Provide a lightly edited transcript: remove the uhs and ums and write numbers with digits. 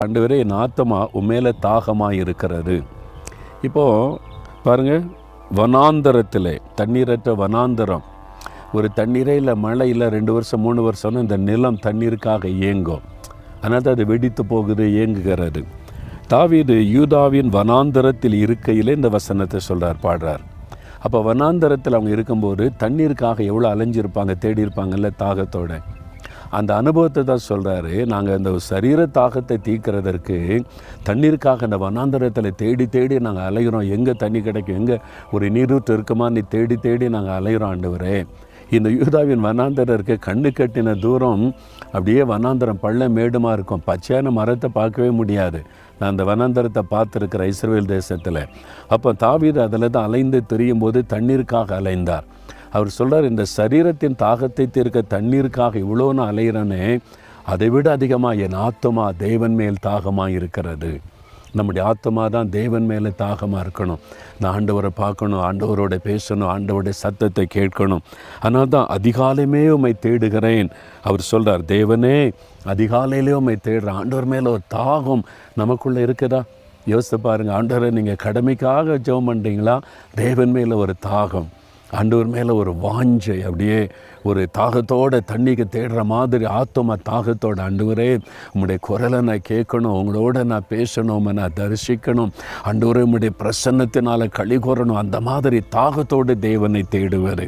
ஆண்டவரே என் ஆத்துமா உண்மையில தாகமாக இருக்கிறது. இப்போது பாருங்கள், வனாந்தரத்தில் தண்ணீரற்ற வனாந்தரம், ஒரு தண்ணீரே இல்லை, மழை இல்லை, 2 வருஷம் 3 வருஷம்னு இந்த நிலம் தண்ணீருக்காக ஏங்கும். அதனால் அது வெடித்து போகுது, ஏங்குகிறது. தாவீது யூதாவின் வனாந்தரத்தில் இருக்கையில் இந்த வசனத்தை சொல்கிறார், பாடுறார். அப்போ வனாந்தரத்தில் அவங்க இருக்கும்போது தண்ணீருக்காக எவ்வளோ அலைஞ்சிருப்பாங்க, தேடி இருப்பாங்கல்ல தாகத்தோட. அந்த அனுபவத்தை தான் சொல்கிறாரு. நாங்கள் அந்த சரீர தாகத்தை தீர்க்கிறதற்கு தண்ணீருக்காக அந்த வனாந்தரத்தில் தேடி தேடி நாங்கள் அலைகிறோம். எங்கே தண்ணி கிடைக்கும், எங்கே ஒரு நீரூற்று இருக்குமா, நீ தேடி தேடி நாங்கள் அலைகிறோம் ஆண்டவரே. இந்த யூதாவின் வனாந்தரம் இருக்க கண்ணு கட்டின தூரம் அப்படியே வனாந்தரம் பள்ள மேடுமாக இருக்கும். பச்சையான மரத்தை பார்க்கவே முடியாது. நான் அந்த வனாந்தரத்தை பார்த்துருக்கிற இஸ்ரவேல் தேசத்தில். அப்போ தாவீது அதில் தான் அலைந்து திரியும் போது தண்ணீருக்காக அலைந்தார். அவர் சொல்கிறார், இந்த சரீரத்தின் தாகத்தை தீர்க்க தண்ணீருக்காக இவ்வளோ நான் அலைகிறேனே, அதை விட அதிகமாக என் ஆத்துமா தேவன் மேல் தாகமாக இருக்கிறது. நம்முடைய ஆத்மா தான் தேவன் மேலே தாகமாக இருக்கணும். நான் ஆண்டவரை பார்க்கணும், ஆண்டவரோட பேசணும், ஆண்டவருடைய சத்தத்தை கேட்கணும். ஆனால் தான் அதிகாலையுமே உம்மை தேடுகிறேன். அவர் சொல்கிறார், தேவனே அதிகாலையிலே உம்மை தேடுறேன். ஆண்டவர் மேலே ஒரு தாகம் நமக்குள்ளே இருக்குதா? யோசித்து பாருங்கள். ஆண்டவரை நீங்கள் கடமைக்காக ஜெபம் பண்ணுறீங்களா? தேவன் மேலே ஒரு தாகம், ஆண்டவர் மேலே ஒரு வாஞ்சை, அப்படியே ஒரு தாகத்தோட தண்ணிக்கு தேடுற மாதிரி ஆத்துமா தாகத்தோட, ஆண்டவரே உம்முடைய குரலை நான் கேட்கணும், உங்களோட நான் பேசணும், நான் தரிசிக்கணும், ஆண்டவரே உம்முடைய பிரசன்னத்தினால் களி கூறணும், அந்த மாதிரி தாகத்தோடு தேவனை தேடுவார்.